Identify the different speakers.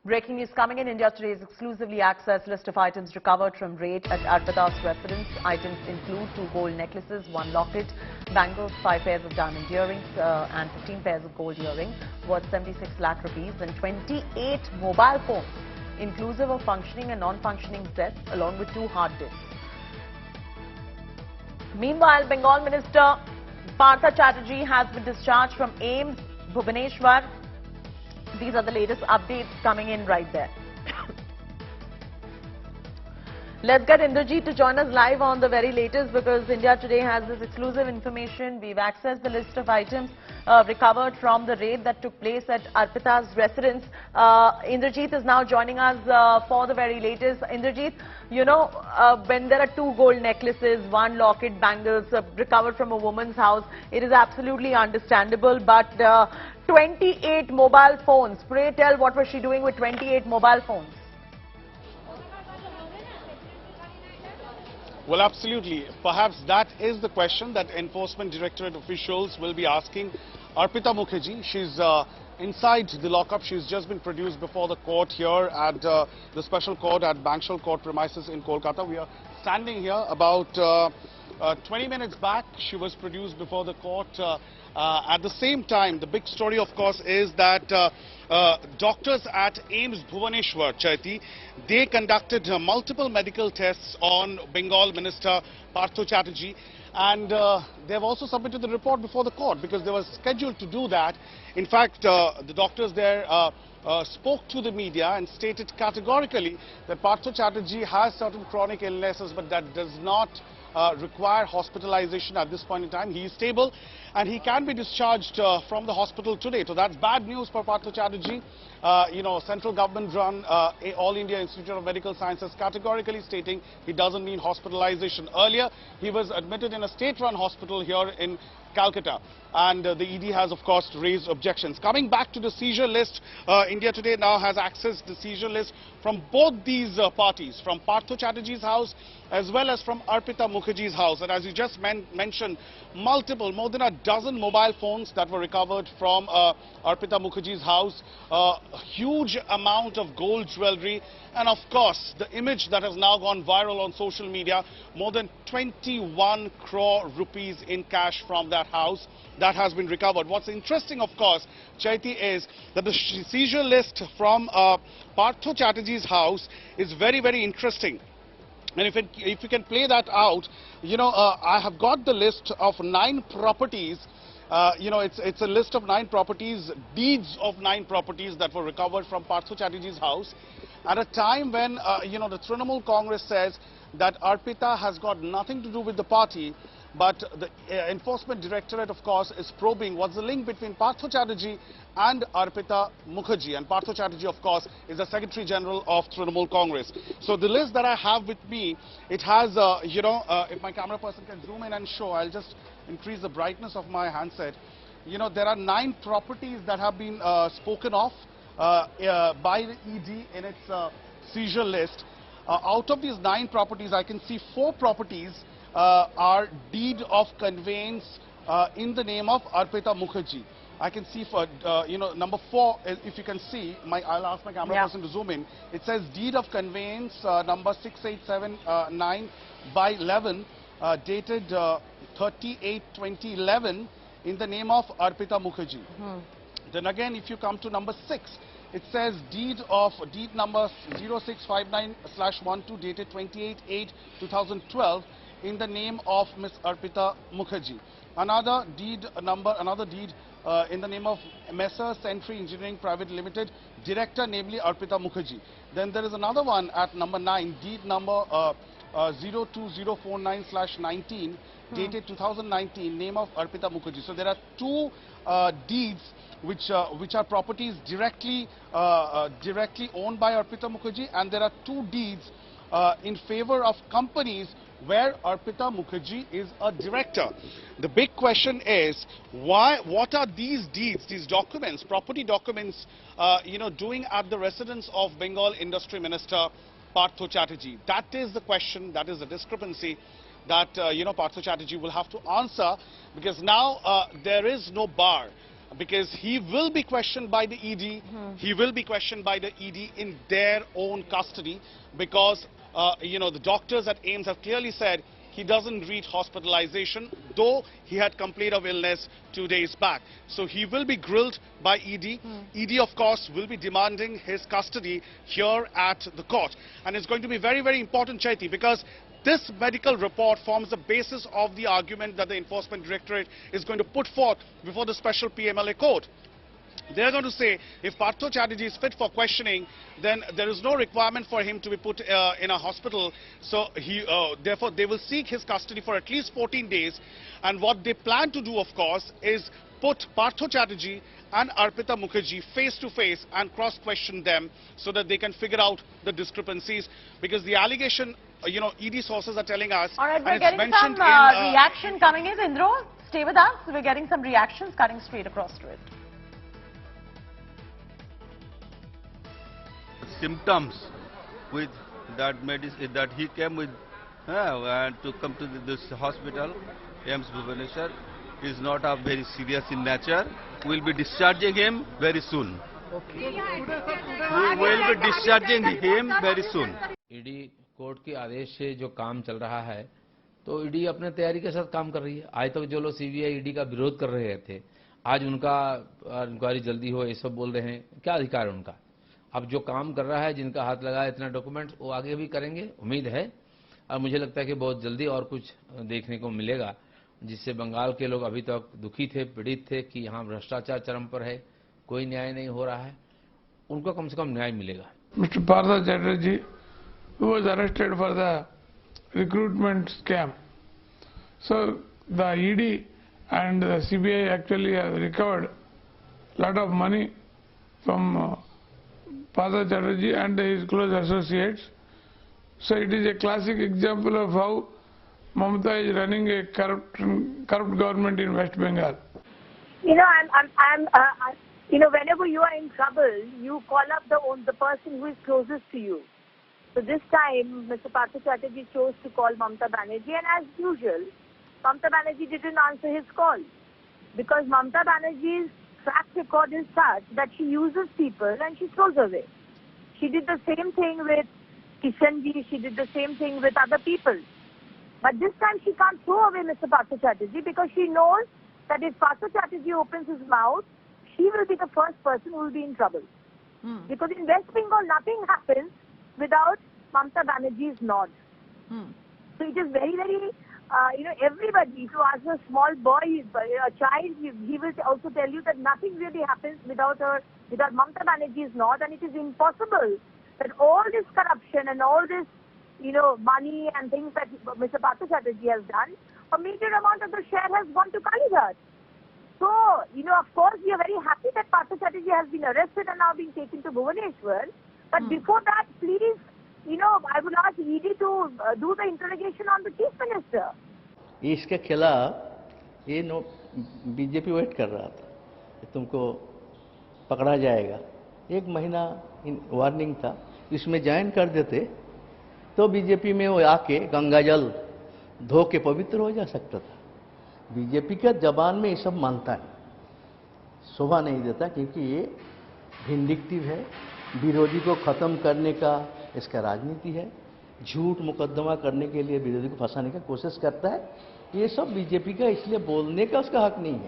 Speaker 1: Breaking news coming in. India Today's exclusively accessed list of items recovered from raid at Arpita's residence. Items include 2 gold necklaces, 1 locket, bangles, 5 pairs of diamond earrings and 15 pairs of gold earrings worth 76 lakh rupees and 28 mobile phones, inclusive of functioning and non-functioning sets, along with 2 hard disks. Meanwhile, Bengal Minister Partha Chatterjee has been discharged from AIIMS, Bhubaneswar. These are the latest updates coming in right there. Let's get Indrajit to join us live on the very latest, because India Today has this exclusive information. We've accessed the list of items recovered from the raid that took place at Arpita's residence. Indrajit is now joining us for the very latest. Indrajit, you know, when there are 2 gold necklaces, 1 locket, bangles recovered from a woman's house, it is absolutely understandable. But 28 mobile phones. Pray tell, what was she doing with 28 mobile phones?
Speaker 2: Well, absolutely. Perhaps that is the question that Enforcement Directorate officials will be asking Arpita Mukherjee. She's inside the lockup. She's just been produced before the court here at the special court at Bankshal Court premises in Kolkata. We are standing here about 20 minutes back. She was produced before the court. At the same time, the big story, of course, is that doctors at AIIMS Bhubaneswar, Chaiti, they conducted multiple medical tests on Bengal Minister Partha Chatterjee, and they've also submitted the report before the court because they were scheduled to do that. In fact, the doctors there spoke to the media and stated categorically that Partha Chatterjee has certain chronic illnesses, but that does not require hospitalization at this point in time. He is stable and he can be discharged from the hospital today. So that's bad news for Partha Chatterjee. You know, central government run All India Institute of Medical Sciences categorically stating he doesn't need hospitalization. Earlier, he was admitted in a state-run hospital here in Calcutta, and the ED has, of course, raised objections. Coming back to the seizure list, India Today now has accessed the seizure list from both these parties, from Partha Chatterjee's house as well as from Arpita Mukherjee's house. And as you just mentioned, more than a dozen mobile phones that were recovered from Arpita Mukherjee's house, a huge amount of gold jewelry, and of course, the image that has now gone viral on social media, more than 21 crore rupees in cash from that house that has been recovered. What's interesting, of course, Chaiti, is that the seizure list from Partha Chatterjee's house is very, very interesting. And if you can play that out, you know, I have got the list of 9 properties. You know, it's a list of 9 properties, deeds of 9 properties that were recovered from Partha Chatterjee's house at a time when, you know, the Trinamool Congress says that Arpita has got nothing to do with the party. But the Enforcement Directorate, of course, is probing what's the link between Partha Chatterjee and Arpita Mukherjee. And Partha Chatterjee, of course, is the Secretary General of Trinamool Congress. So the list that I have with me, it has, you know, if my camera person can zoom in and show, I'll just increase the brightness of my handset. You know, there are 9 properties that have been spoken of by the ED in its seizure list. Out of these 9 properties, I can see 4 properties are deed of conveyance in the name of Arpita Mukherjee. I can see for, you know, number 4, if you can see, I'll ask my camera person to zoom in. It says deed of conveyance number 6879 by 11, dated 30/8/2011 in the name of Arpita Mukherjee. Then again, if you come to number 6, it says deed number 0659/12 dated 28/8/2012 in the name of Miss Arpita Mukherjee. Another deed in the name of Messer Century Engineering Private Limited, director namely Arpita Mukherjee. Then there is another one at number 9, deed number 02049/19 dated 2019, name of Arpita Mukherjee. So there are 2 deeds which are properties directly owned by Arpita Mukherjee, and there are 2 deeds in favor of companies where Arpita Mukherjee is a director. The big question is, what are these deeds, these documents, property documents, you know, doing at the residence of Bengal Industry Minister Partha Chatterjee? That is the question, that is the discrepancy that, you know, Partha Chatterjee will have to answer, because now there is no bar because he will be questioned by the ED. He will be questioned by the ED in their own custody because, you know, the doctors at AIIMS have clearly said he doesn't read hospitalization, though he had complaint of illness 2 days back. So he will be grilled by ED. ED, of course, will be demanding his custody here at the court. And it's going to be very, very important, Chaiti, because this medical report forms the basis of the argument that the Enforcement Directorate is going to put forth before the special PMLA court. They're going to say if Partho Chatterjee is fit for questioning, then there is no requirement for him to be put in a hospital. So therefore, they will seek his custody for at least 14 days. And what they plan to do, of course, is put Partho Chatterjee and Arpita Mukherjee face to face and cross-question them so that they can figure out the discrepancies. Because the allegation, you know, ED sources are telling us.
Speaker 1: All right, we're
Speaker 2: and
Speaker 1: getting some reaction coming in. Indro, stay with us. We're getting some reactions cutting straight across to it.
Speaker 3: Symptoms with that medicine that he came with and to come to this hospital, AIIMS Bhubaneswar, is not very serious in nature. We will be discharging him very soon. Okay. We will be discharging him very soon.
Speaker 4: ED court के आदेश से जो काम चल रहा है तो ED अपने तैयारी के साथ काम कर रही है। आज तक जो लोग सीबीआई ईडी का विरोध कर रहे थे, आज उनका इंक्वायरी जल्दी हो ये सब बोल रहे हैं। क्या अधिकार है उनका? अब जो काम कर रहा है, जिनका हाथ लगा है इतना डॉक्यूमेंट्स, वो आगे भी करेंगे, उम्मीद है। और मुझे लगता है कि बहुत जल्दी और कुछ देखने को मिलेगा, जिससे बंगाल के लोग अभी तक दुखी थे, पीड़ित थे कि यहाँ भ्रष्टाचार चरम पर है, कोई न्याय नहीं हो रहा है, उनको कम से कम न्याय मिलेगा।
Speaker 5: Mr. Partha Chatterjee, who was arrested for the recruitment scam. So the ED and the CBI actually have recovered a lot of money from Partha Chatterjee and his close associates. So it is a classic example of how Mamata is running a corrupt government in West Bengal.
Speaker 6: You know, you know, whenever you are in trouble, you call up the person who is closest to you. So this time, Mr. Partha Chatterjee chose to call Mamata Banerjee, and as usual, Mamata Banerjee didn't answer his call because Mamata Banerjee's track record is such that she uses people and she throws away. She did the same thing with Kishanji, she did the same thing with other people. But this time she can't throw away Mr. Partha Chatterjee because she knows that if Partha Chatterjee opens his mouth, she will be the first person who will be in trouble. Because in West Bengal, nothing happens without Mamata Banerjee's nod. So it is very, very, you know, everybody, if you ask a small boy, a child, he will also tell you that nothing really happens without Mamata Banerjee's nod, and it is impossible that all this corruption and all this, you know, money and things that Mr. Partha Chatterjee has done, a major amount of the share has gone to Kalighat. So, you know, of course, we are very happy that Partha Chatterjee has been arrested and now being taken to Bhubaneswar. But before that, please, you know, I would ask ED to do the interrogation on the Chief Minister.
Speaker 7: इसके खिलाफ ये BJP wait कर रहा था कि तुमको पकड़ा जाएगा। एक महीना वार्निंग था, इसमें ज्वाइन कर देते तो बीजेपी में वो आके गंगाजल धो के पवित्र हो जा सकता था। बीजेपी का जबान में ये सब मानता है, शोभा नहीं देता, क्योंकि ये विंडिक्टिव है, विरोधी को खत्म करने का इसका राजनीति है, झूठ मुकदमा करने के लिए विरोधी को फंसाने का कोशिश करता है। ये सब बीजेपी का, इसलिए बोलने का उसका हक नहीं है।